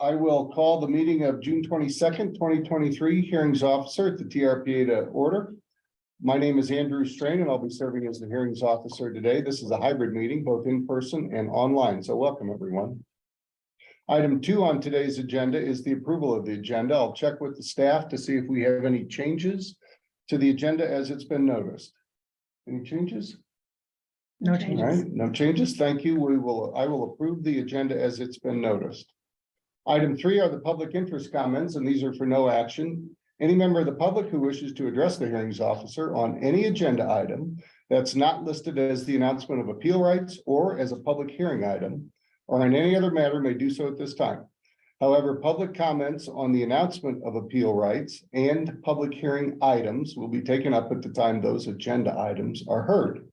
I will call the meeting of June 22nd, 2023 hearings officer at the TRPA to order. My name is Andrew Strain and I'll be serving as the hearings officer today. This is a hybrid meeting, both in person and online. So welcome everyone. Item 2 on today's agenda is the approval of the agenda. I'll check with the staff to see if we have any changes to the agenda as it's been noticed. Any changes? No All changes. right, no changes. Thank you. I will approve the agenda as it's been noticed. Item 3 are the public interest comments, and these are for no action. Any member of the public who wishes to address the hearings officer on any agenda item that's not listed as the announcement of appeal rights or as a public hearing item, or on any other matter may do so at this time. However, public comments on the announcement of appeal rights and public hearing items will be taken up at the time those agenda items are heard.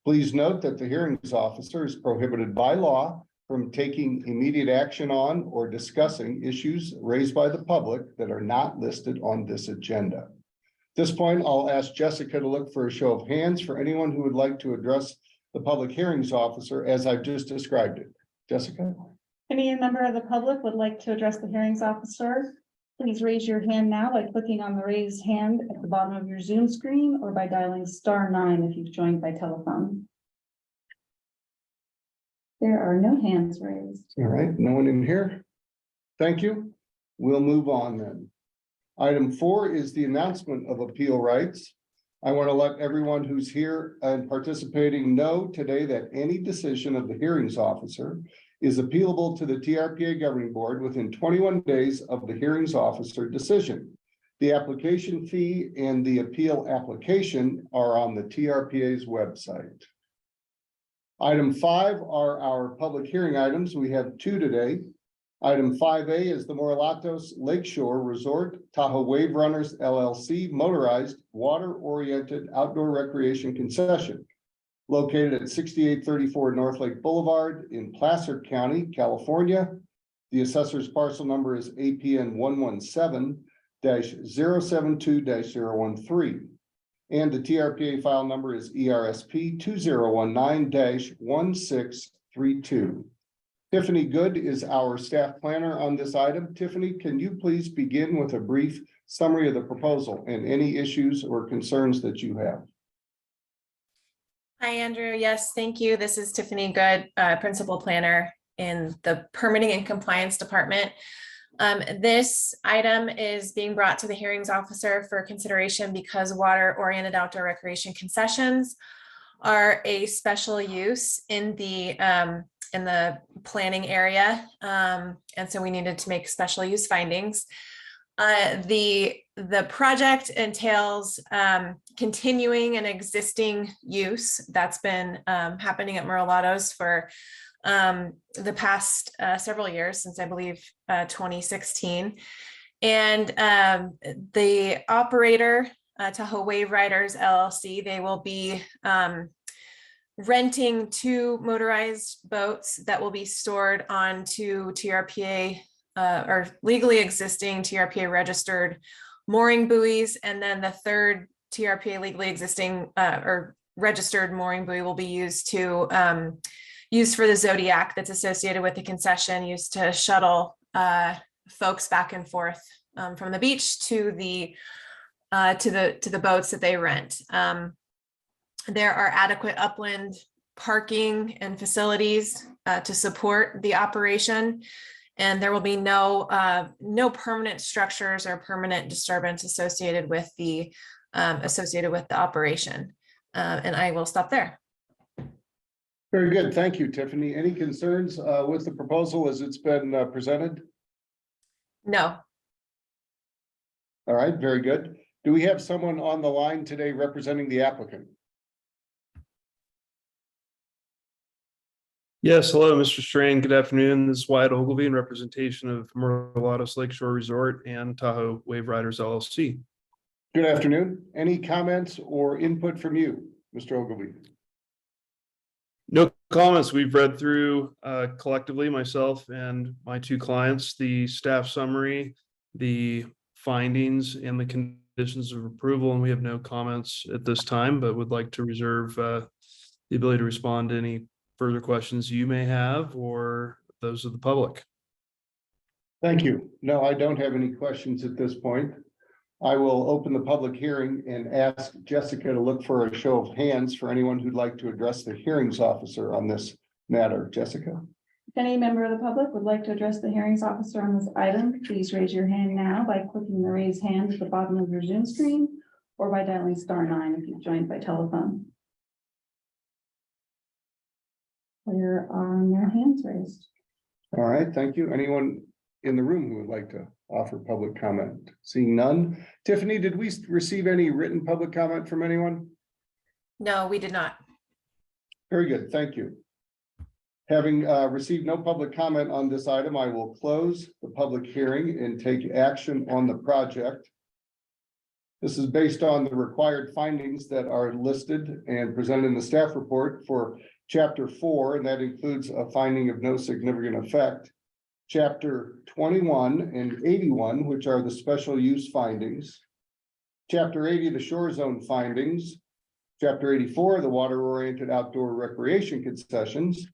Please note that the hearings officer is prohibited by law from taking immediate action on or discussing issues raised by the public that are not listed on this agenda. At this point, I'll ask Jessica to look for a show of hands for anyone who would like to address the public hearings officer as I've just described it. Jessica? Any member of the public would like to address the hearings officer? Please raise your hand now by clicking on the raised hand at the bottom of your Zoom screen or by dialing *9 if you've joined by telephone. There are no hands raised. All right, no one in here. Thank you. We'll move on then. Item 4 is the announcement of appeal rights. I want to let everyone who's here and participating know today that any decision of the hearings officer is appealable to the TRPA governing board within 21 days of the hearings officer decision. The application fee and the appeal application are on the TRPA's website. Item 5 are our public hearing items. We have 2 today. Item 5A is the Morelatos Lakeshore Resort Tahoe Wave Runners LLC motorized water-oriented outdoor recreation concession located at 6834 North Lake Boulevard in Placer County, California. The assessor's parcel number is APN 117-072-013. And the TRPA file number is ERSP 2019-1632. Tiffany Good is our staff planner on this item. Tiffany, can you please begin with a brief summary of the proposal and any issues or concerns that you have? Hi, Andrew. Yes, thank you. This is Tiffany Good, principal planner in the Permitting and Compliance Department. This item is being brought to the hearings officer for consideration because water-oriented outdoor recreation concessions are a special use in the planning area, and so we needed to make special use findings. The project entails continuing an existing use that's been happening at Morelatos for the past several years, since I believe 2016. And the operator, Tahoe Wave Riders LLC, they will be renting 2 motorized boats that will be stored onto TRPA or legally existing TRPA registered mooring buoys. And then the third TRPA legally existing or registered mooring buoy will be used to used for the Zodiac that's associated with the concession, used to shuttle folks back and forth from the beach to the boats that they rent. There are adequate upland parking and facilities to support the operation, and there will be no permanent structures or permanent disturbance associated with the operation. And I will stop there. Very good. Thank you, Tiffany. Any concerns with the proposal as it's been presented? No. All right, very good. Do we have someone on the line today representing the applicant? Yes, hello, Mr. Strain. Good afternoon. This is Wyatt Ogilvy in representation of Morelatos Lakeshore Resort and Tahoe Wave Riders LLC. Good afternoon. Any comments or input from you, Mr. Ogilvy? No comments. We've read through collectively, myself and my 2 clients, the staff summary, the findings, and the conditions of approval, and we have no comments at this time, but would like to reserve the ability to respond to any further questions you may have or those of the public. Thank you. No, I don't have any questions at this point. I will open the public hearing and ask Jessica to look for a show of hands for anyone who'd like to address the hearings officer on this matter. Jessica? If any member of the public would like to address the hearings officer on this item, please raise your hand now by clicking the raise hand at the bottom of your Zoom screen or by dialing *9 if you've joined by telephone. There are no hands raised. All right, thank you. Anyone in the room who would like to offer public comment? Seeing none. Tiffany, did we receive any written public comment from anyone? No, we did not. Very good, thank you. Having received no public comment on this item, I will close the public hearing and take action on the project. This is based on the required findings that are listed and presented in the staff report for Chapter 4, and that includes a finding of no significant effect. Chapter 21 and 81, which are the special use findings. Chapter 80, the shore zone findings. Chapter 84, the water-oriented outdoor recreation concessions.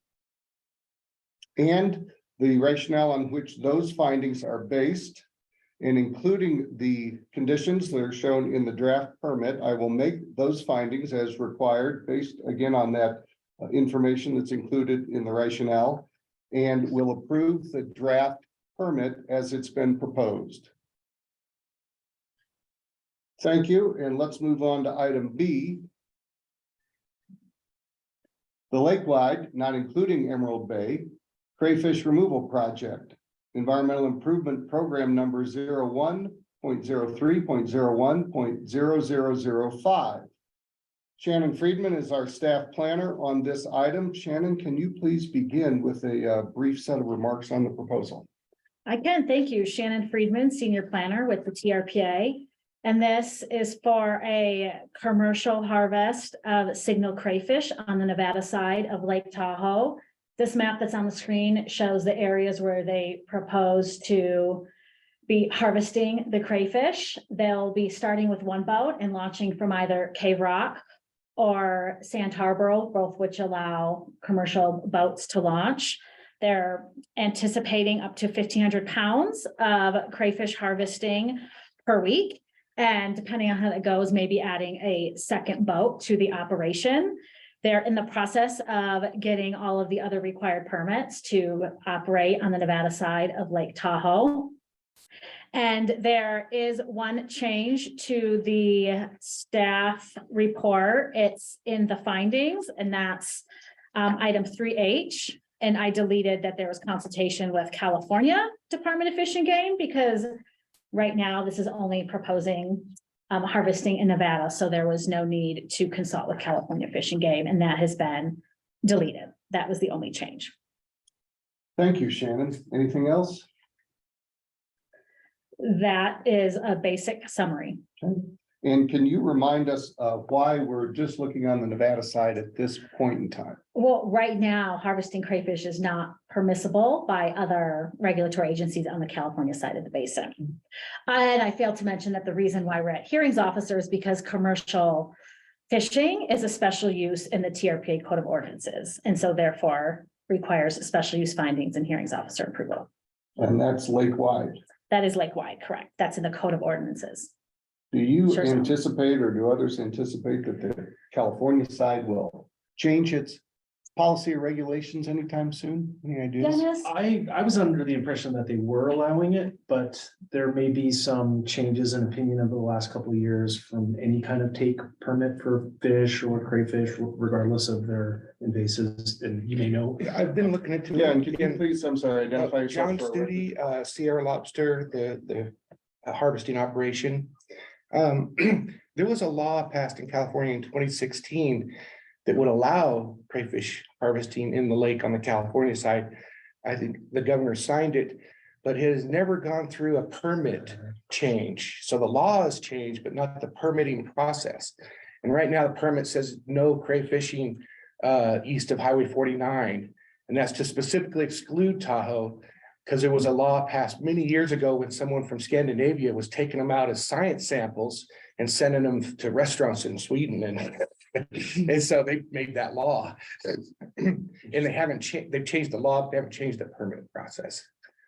And the rationale on which those findings are based, and including the conditions that are shown in the draft permit. I will make those findings as required, based again on that information that's included in the rationale, and will approve the draft permit as it's been proposed. Thank you, and let's move on to item B. The Lakewide, not including Emerald Bay, crayfish removal project, environmental improvement program number 01.03.01.0005. Shannon Friedman is our staff planner on this item. Shannon, can you please begin with a brief set of remarks on the proposal? I can, thank you. Shannon Friedman, Senior Planner with the TRPA. And this is for a commercial harvest of signal crayfish on the Nevada side of Lake Tahoe. This map that's on the screen shows the areas where they propose to be harvesting the crayfish. They'll be starting with one boat and launching from either Cave Rock or Sand Harbor, both which allow commercial boats to launch. They're anticipating up to 1,500 pounds of crayfish harvesting per week. And depending on how that goes, maybe adding a second boat to the operation. They're in the process of getting all of the other required permits to operate on the Nevada side of Lake Tahoe. And there is one change to the staff report. It's in the findings, and that's item 3H. And I deleted that there was consultation with California Department of Fish and Game, because right now this is only proposing harvesting in Nevada. So there was no need to consult with California Fish and Game, and that has been deleted. That was the only change. Thank you, Shannon. Anything else? That is a basic summary. Okay. And can you remind us of why we're just looking on the Nevada side at this point in time? Well, right now, harvesting crayfish is not permissible by other regulatory agencies on the California side of the basin. And I failed to mention that the reason why we're at hearings officer is because commercial fishing is a special use in the TRPA Code of Ordinances, and so therefore requires special use findings and hearings officer approval. And that's lake-wide. That is lake-wide, correct? That's in the Code of Ordinances. Do you Sure, sir. anticipate, or do others anticipate, that the California side will change its policy or regulations anytime soon? Any ideas? Dennis? I was under the impression that they were allowing it, but there may be some changes in opinion over the last couple of years from any kind of take permit for fish or crayfish, regardless of their invasives, and you may know. Yeah, I've been looking into. Yeah, it. and can you please, I'm sorry, identify yourself. John for a record. Studi, Sierra Lobster, the harvesting operation. There was a law passed in California in 2016 that would allow crayfish harvesting in the lake on the California side. I think the governor signed it, but it has never gone through a permit change. So the law has changed, but not the permitting process. And right now the permit says no crayfishing east of Highway 49. And that's to specifically exclude Tahoe, because there was a law passed many years ago when someone from Scandinavia was taking them out as science samples and sending them to restaurants in Sweden. And so they made that law. And they haven't changed, they've changed the law, but they haven't changed the permit process.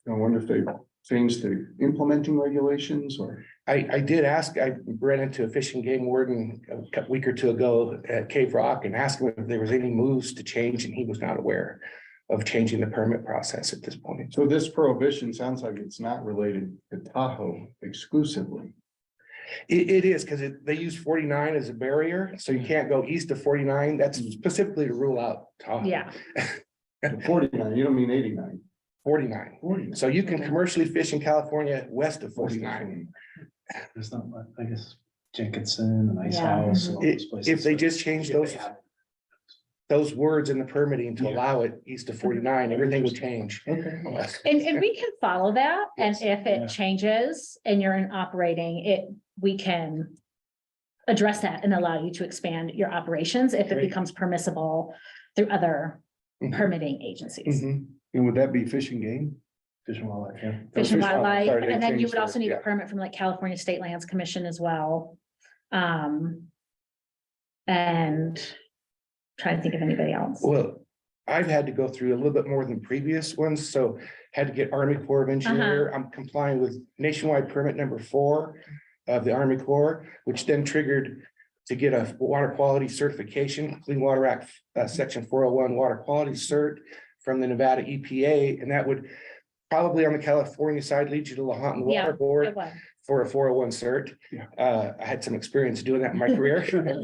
I wonder if they change the implementing regulations or? I did ask, I ran into a fish and game warden a week or two ago at Cave Rock and asked him if there was any moves to change, and he was not aware of changing the permit process at this point. So this prohibition sounds like it's not related to Tahoe exclusively. It is, because they use 49 as a barrier, so you can't go east of 49. That's specifically to rule out Tahoe. Yeah, The 49, you don't mean 89. 49. 49. So you can commercially fish in California west of 49. There's not, much, I guess, Jenkinson and Ice Yeah. House. and all those places. If they just change If they those, have- those words in the permitting to Yeah. allow it east of 49, everything would change. Okay. and we can follow that, and if Yeah. it changes and you're in operating it, we can address that and allow you to expand your operations if it Great. becomes permissible through other Mhm. permitting agencies. Mhm. And would that be Fish and Game? Fish and wildlife, yeah. Fish and Fish- oh, Wildlife, sorry, they and then you changed would also their- need a yeah. permit from like California State Lands Commission as well. And trying to think of anybody else. Well, I've had to go through a little bit more than previous ones, so had to get Army Corps of Engineer. I'm complying with nationwide permit number 4 of the Army Corps, which then triggered to get a water quality certification, Clean Water Act, section 401 water quality cert from the Nevada EPA, and that would probably on the California side lead you to La Hontan Yeah, Water Board It was. for a 401 cert. Yeah. I had some experience doing that in my career.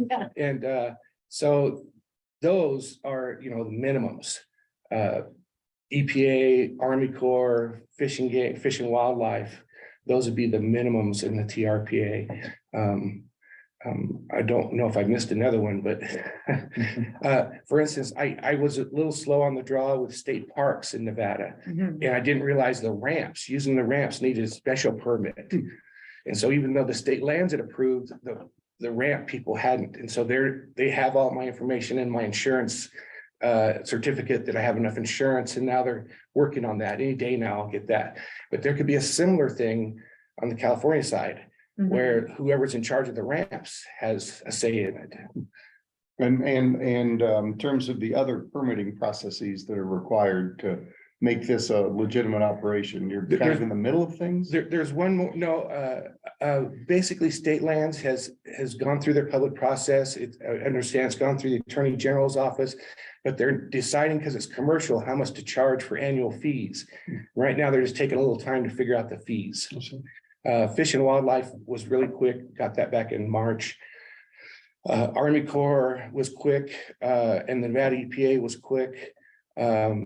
Yeah. And so those are, the minimums. EPA, Army Corps, Fish and Game, Fish and Wildlife, those would be the minimums in the TRPA. I don't know if I missed another one, but for instance, I was a little slow on the draw with state parks in Nevada. Mhm. And I didn't realize using the ramps needed a special permit. And so even though the state lands had approved, the ramp people hadn't. And so they have all my information in my insurance certificate that I have enough insurance, and now they're working on that. Any day now I'll get that. But there could be a similar thing on the California side, Mhm. where whoever's in charge of the ramps has a say in it. And in terms of the other permitting processes that are required to make this a legitimate operation, you're kind of in the middle of things? There's one more, basically state lands has gone through their public process. I understand it's gone through the Attorney General's office, but they're deciding, because it's commercial, how much to charge for annual fees. Right now, they're just taking a little time to figure out the fees. Fish and Wildlife was really quick, got that back in March. Army Corps was quick, and the Nevada EPA was quick.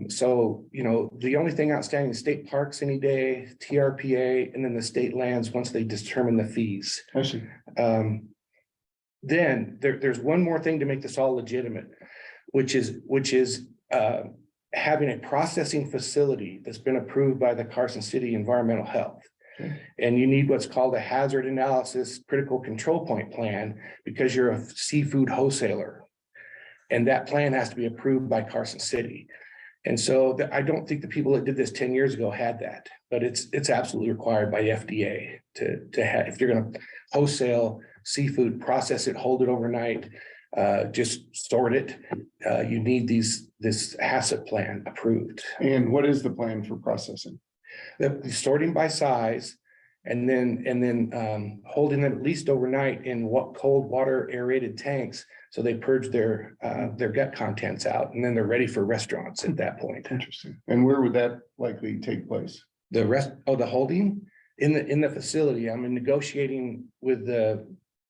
So, the only thing outstanding is state parks any day, TRPA, and then the state lands once they determine the fees. I see. Then there's one more thing to make this all legitimate, which is having a processing facility that's been approved by the Carson City Environmental Health. Okay. And you need what's called a hazard analysis critical control point plan because you're a seafood wholesaler. And that plan has to be approved by Carson City. And so I don't think the people that did this 10 years ago had that, but it's absolutely required by FDA to have, if you're going to wholesale seafood, process it, hold it overnight, just sort it, you need this HACCP plan approved. And what is the plan for processing? The sorting by size and then holding them at least overnight in cold water aerated tanks. So they purge their gut contents out, and then they're ready for restaurants at that point. Interesting. And where would that likely take place? The holding in the facility, I'm negotiating with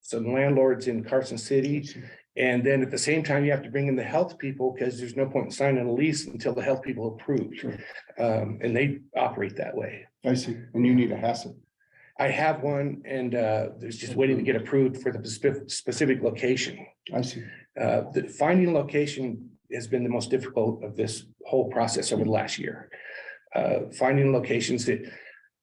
some landlords in Carson City. And then at the same time, you have to bring in the health people because there's no point in signing a lease until the health people approve. Sure. And they operate that way. I see. And you need a HACCP. I have one, and there's just waiting to get approved for the specific location. I see. Finding a location has been the most difficult of this whole process over the last year. Finding locations that,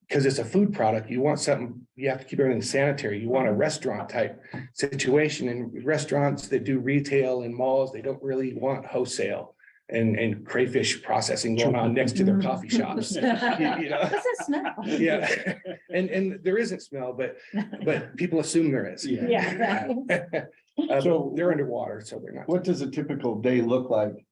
because it's a food product, you want something, you have to keep everything sanitary. You want a restaurant type situation, and restaurants that do retail and malls, they don't really want wholesale and crayfish processing going on next to their coffee shops. You know? What's that smell? Yeah, and there isn't smell, but people assume there is. Yeah. But So- they're underwater, so they're not. What does a typical day look like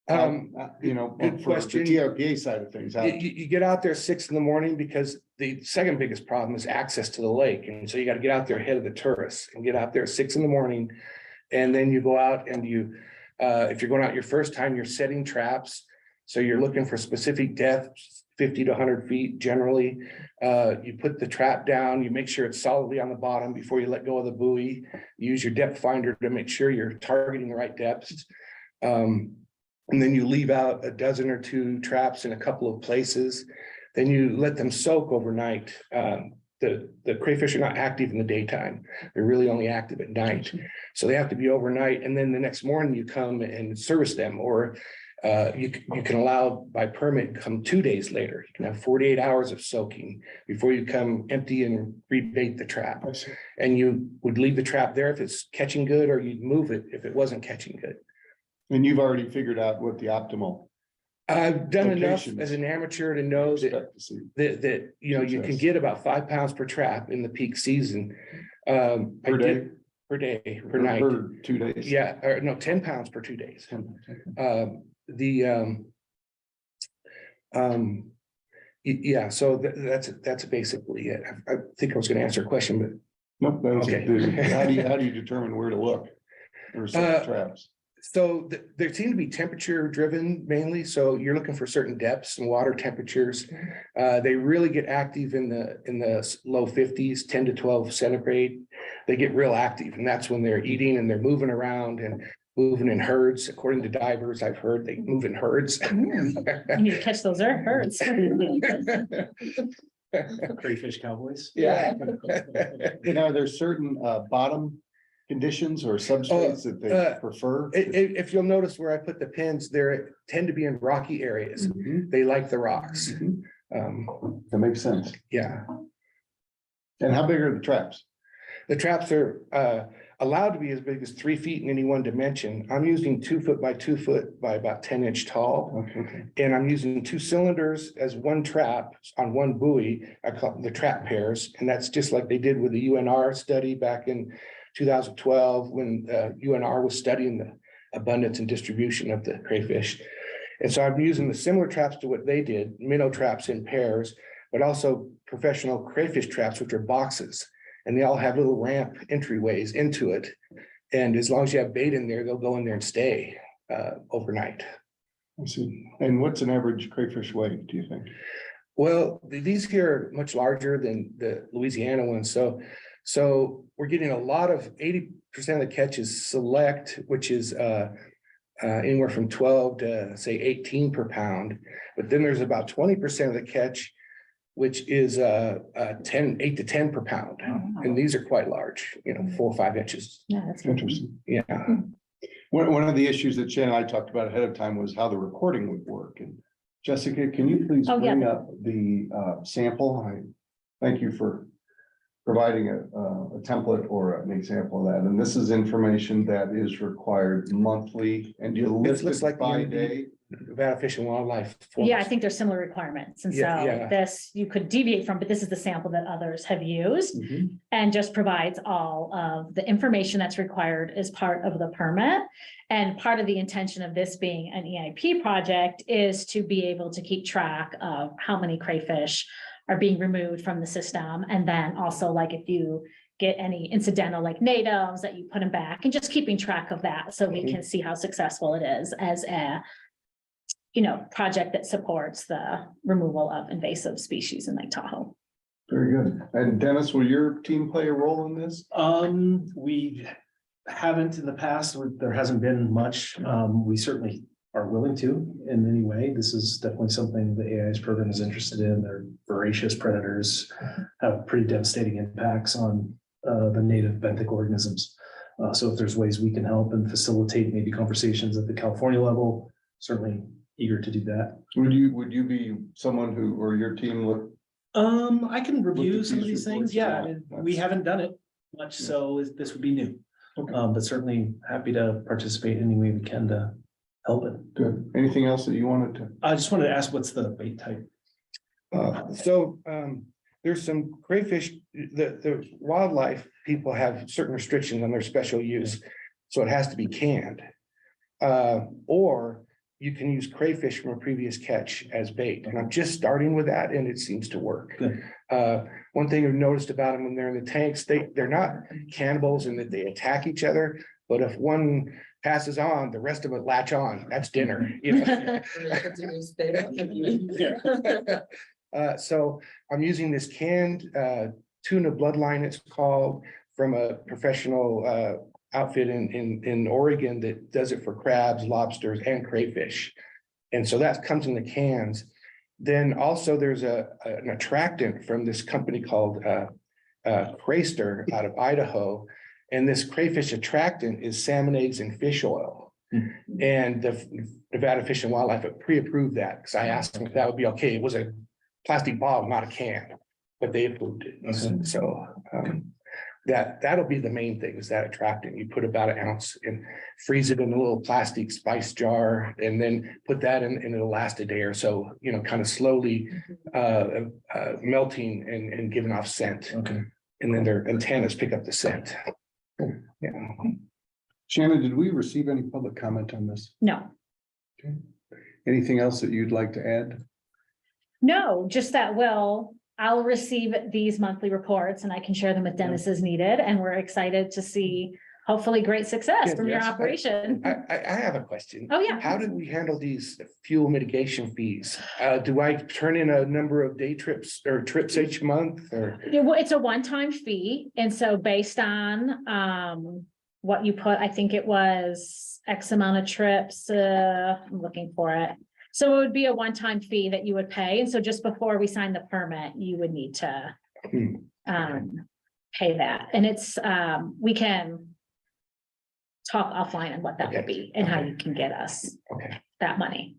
You know, good for the question. TRPA side of things. You get out there 6 in the morning because the second biggest problem is access to the lake. And so you got to get out there ahead of the tourists and get out there 6 in the morning. And then you go out and if you're going out your first time, you're setting traps. So you're looking for specific depths, 50 to 100 feet generally. You put the trap down, you make sure it's solidly on the bottom before you let go of the buoy. You use your depth finder to make sure you're targeting the right depths. And then you leave out a dozen or two traps in a couple of places. Then you let them soak overnight. The crayfish are not active in the daytime. They're really only active at night. So they have to be overnight. And then the next morning you come and service them, or you can allow by permit come 2 days later. You can have 48 hours of soaking before you come empty and rebait the trap. And you would leave the trap there if it's catching good, or you'd move it if it wasn't catching good. And you've already figured out what the optimal. I've done enough Locations. as an amateur to know that expect to see. that you know you can Success. get about 5 pounds per trap in the peak season. Per day? Per day, per Or night. per 2 days. Yeah, or no, 10 pounds per 2 days. Yeah, so that's basically it. I think I was gonna answer a question, but Nope, that was Okay. it. How do you determine where to look? Or set traps? so there seem to be temperature driven mainly, so you're looking for certain depths and water temperatures. They really get active in the low 50s, 10 to 12 centigrade. They get real active, and that's when they're eating and they're moving around and moving in herds. According to divers, I've heard they move in herds. You need to catch those herds. Crayfish cowboys. Yeah. And are there certain bottom conditions or substrates that they prefer? If you'll notice where I put the pins, they tend to be in rocky areas. Mhm. They like the rocks. That makes sense. Yeah, And how big are the traps? the traps are allowed to be as big as 3 feet in any one dimension. I'm using 2 foot by 2 foot by about 10-inch tall. Okay. And I'm using 2 cylinders as one trap on one buoy. I call them the trap pairs. And that's just like they did with the UNR study back in 2012, when UNR was studying the abundance and distribution of the crayfish. And so I'm using the similar traps to what they did, minnow traps in pairs, but also professional crayfish traps, which are boxes. And they all have little ramp entryways into it. And as long as you have bait in there, they'll go in there and stay overnight. I see. And what's an average crayfish weight, do you think? Well, these here are much larger than the Louisiana ones. So we're getting a lot of 80% of the catches select, which is anywhere from 12 to say 18 per pound. But then there's about 20% of the catch, which is 8 to 10 per pound. And these are quite large, 4 or 5 inches. Yeah, that's Interesting. Yeah. One of the issues that Shannon and I talked about ahead of time was how the recording would work. And Jessica, can you please Oh, yeah. bring up the sample? I thank you for providing a template or an example of that. And this is information that is required monthly, and you This list looks it like by the day. Nevada Fish and Wildlife. Yeah, I forms. think there's similar requirements. And so Yeah. this you could deviate from, but this is the sample that others have used Mhm. and just provides all of the information that's required as part of the permit. And part of the intention of this being an EIP project is to be able to keep track of how many crayfish are being removed from the system. And then also, like, if you get any incidental like natives, that you put them back, and just keeping track of that so we can see how successful it is as a project that supports the removal of invasive species in Lake Tahoe. Very good. And Dennis, will your team play a role in this? We haven't in the past, there hasn't been much. We certainly are willing to in any way. This is definitely something the AIS program is interested in. They're voracious predators, have pretty devastating impacts on the native benthic organisms. So if there's ways we can help and facilitate maybe conversations at the California level, certainly eager to do that. Would you be someone who, or your team look? I can Look review at some of these these things. reports, Yeah, yeah, we that's- haven't done it much, so this would be new. Okay. But certainly happy to participate any way we can to help it. Good. Anything else that you wanted to? I just wanted to ask, what's the bait type? There's some crayfish, the wildlife people have certain restrictions on their special use. So it has to be canned. Or you can use crayfish from a previous catch as bait. And I'm just starting with that and it seems to work. Good. One thing I've noticed about them when they're in the tanks, they're not cannibals in that they attack each other. But if one passes on, the rest of it latch on. That's dinner, you know? So I'm using this canned tuna bloodline, it's called, from a professional outfit in Oregon that does it for crabs, lobsters, and crayfish. And so that comes in the cans. Then also there's an attractant from this company called Crayster out of Idaho. And this crayfish attractant is salmon eggs and fish oil. And the Nevada Fish and Wildlife have pre-approved that because I asked them if that would be okay. It was a plastic bottle, not a can, but they approved it. Okay. So that'll be the main thing, is that attractant. You put about 1 ounce and freeze it in a little plastic spice jar and then put that in and it'll last a day or so, you know, kind of slowly melting and giving off scent. Okay. And then their antennas pick up the scent. Yeah. Shannon, did we receive any public comment on this? No, Anything else that you'd like to add? no, just that I'll receive these monthly reports and I can share them with Dennis as needed. And we're excited to see hopefully great success Yeah, from your yes. operation. I have a question. Oh, yeah. How do we handle these fuel mitigation fees? Do I turn in a number of day trips or trips each month or? It's a one-time fee. And so based on what you put, I think it was X amount of trips, I'm looking for it. So it would be a one-time fee that you would pay. And so just before we sign the permit, you would need to pay that. And it's, we can talk offline on what that would be and how you can get us Okay. that money.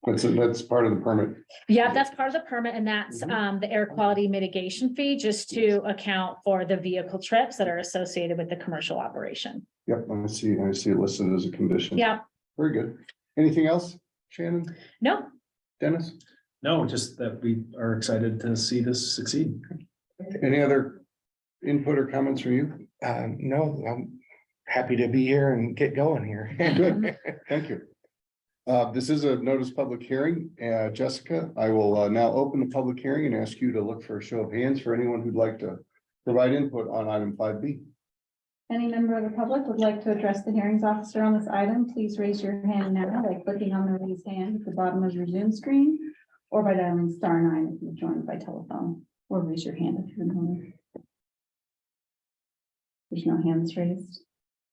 That's part of the permit. Yeah, that's part of the permit and that's the air quality mitigation fee, just to account for the vehicle trips that are associated with the commercial operation. Yep, I see it listed as a condition. Yeah, Very good. Anything else, Shannon, no, Dennis? No, just that we are excited to see this succeed. Any other input or comments from you? No, I'm happy to be here and get going here. Good, thank you. This is a notice public hearing. Jessica, I will now open the public hearing and ask you to look for a show of hands for anyone who'd like to provide input on item 5B. Any member of the public would like to address the hearings officer on this item, please raise your hand now by clicking on the raised hand at the bottom of your Zoom screen or by dialing *9 if you're joined by telephone, or raise your hand if you're in. There's no hands raised.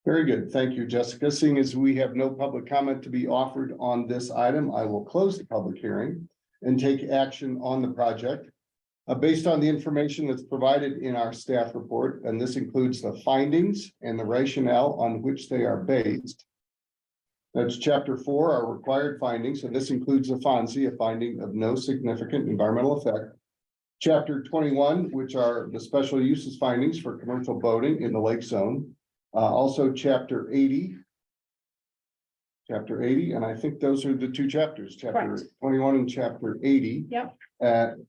Very good. Thank you, Jessica. Seeing as we have no public comment to be offered on this item, I will close the public hearing and take action on the project. Based on the information that's provided in our staff report, and this includes the findings and the rationale on which they are based. That's chapter 4, our required findings, and this includes the FONSI, a finding of no significant environmental effect. Chapter 21, which are the special uses findings for commercial boating in the lake zone. Also chapter 80. Chapter 80, and I think those are the two chapters, chapter Correct. 21 and chapter 80. Yep.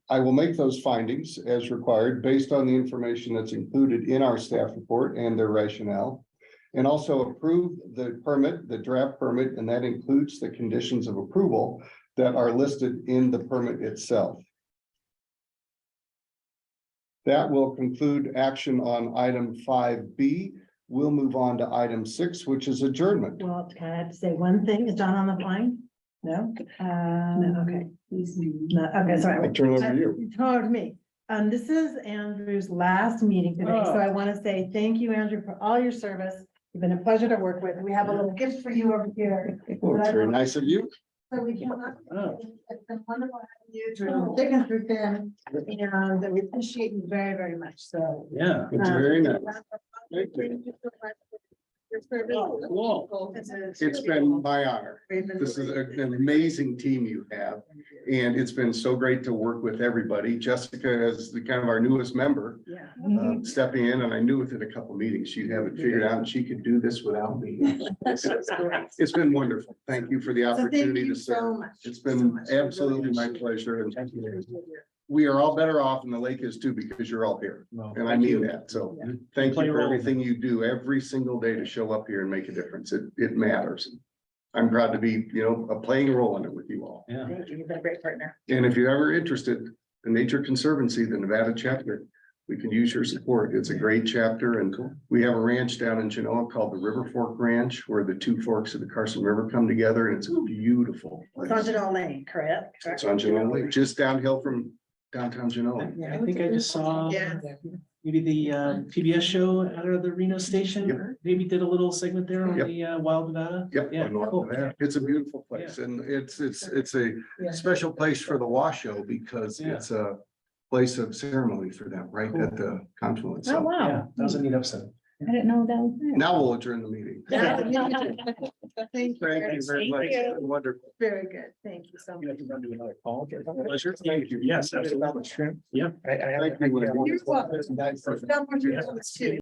I will make those findings as required based on the information that's included in our staff report and their rationale. And also approve the permit, the draft permit, and that includes the conditions of approval that are listed in the permit itself. That will conclude action on item 5B. We'll move on to item 6, which is adjournment. Well, can I have to say one thing? Is John on the line? No? No, okay. No, okay, sorry. I turn it over to you. You turn it to me. This is Andrew's last meeting today, so I want to say thank you, Andrew, for all your service. You've been a pleasure to work with. We have a little gift for you over here. Well, it's very nice of you. So we can. It's been wonderful having you through thick and through thin, and we appreciate you very, very much, so. Yeah. It's very nice. Thank you. Thank you so much for your service. Cool. It's been my honor. This is an amazing team you have, and it's been so great to work with everybody. Jessica is the kind of our newest member, Yeah. stepping in, and I knew within a couple of meetings she'd have it figured out, and she could do this without me. It's been wonderful. Thank you for the So thank opportunity you to serve. so much. It's so been much. I really absolutely my appreciate it. pleasure, and we are all better off, and the lake is too, because you're all here, and I mean that. So thank you Play a for role. everything you do every single day to show up here and make a difference. It matters. I'm proud to be, playing a role in it with you all. Yeah. Thank you. You've been a great partner. And if you're ever interested, the Nature Conservancy, the Nevada chapter, we can use your support. It's a great chapter and we have a ranch down in Genoa called the River Fork Ranch where the two forks of the Carson River come together and it's a beautiful It's on place. Genoa Lane, correct? It's on Genoa Lake, just downhill from downtown Genoa. I think I just saw Yeah. maybe the PBS show out of the Reno station, Yep. maybe did a little segment there on Yep. the Wild Nevada. Yep. Yeah, cool. It's a beautiful place and it's a special place for the Washoe because Yeah. it's a place of ceremony for them, right at the confluence. Oh, So wow. Yeah, that was a neat episode. I didn't know that was there. now we'll adjourn the meeting. Thank you. Thank you very much. Thank you. Wonderful. Very good. Thank you so You much. have to run to another call. Pleasure. Thank you. Yes, absolutely. Yeah. I Thank you. You're welcome. Some more to do, too.